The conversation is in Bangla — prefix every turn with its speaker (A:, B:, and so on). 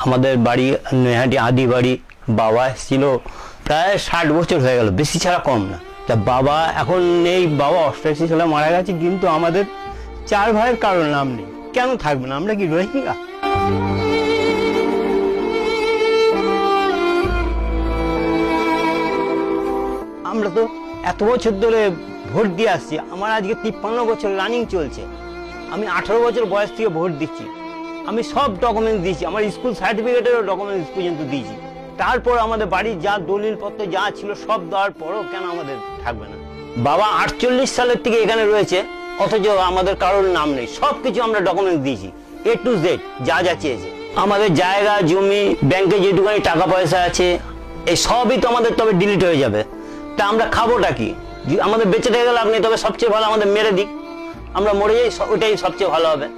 A: আমাদের বাড়ি নৈহাটি আদি বাড়ি। বাবা ছিল প্রায় 60 বছর হয়ে গেল, বেশি ছাড়া কম না। তা বাবা এখন নেই, বাবা 88 সালে মারা গেছে, কিন্তু আমাদের 4 ভাইয়ের কারোর নাম নেই। কেন থাকবে না? আমরা কি রোহিঙ্গা? আমরা তো এত বছর ধরে ভোট দিয়ে আসছি। আমার আজকে 53 বছর রানিং চলছে। আমি 18 বছর বয়স থেকে ভোট দিচ্ছি। আমি সব ডকুমেন্টস দিয়েছি, আমার স্কুল সার্টিফিকেটেরও ডকুমেন্টস পর্যন্ত দিয়েছি। তারপর আমাদের বাড়ির যা দলিলপত্র যা ছিল সব দেওয়ার পরও কেন আমাদের থাকবে না? বাবা 48 সালের থেকে এখানে রয়েছে, অথচ আমাদের কারোর নাম নেই। সব কিছু আমরা ডকুমেন্টস দিয়েছি, A to Z যা যা চেয়েছে। আমাদের জায়গা জমি, ব্যাংকে যেটুকুনি টাকা পয়সা আছে, এই সবই তো আমাদের তবে ডিলিট হয়ে যাবে। তা আমরা খাবোটা কি? আমাদের বেঁচে থেকে গেলে আপনি তবে সবচেয়ে ভালো আমাদের মেরে দিক, আমরা মরে যাই, ওইটাই সবচেয়ে ভালো হবে।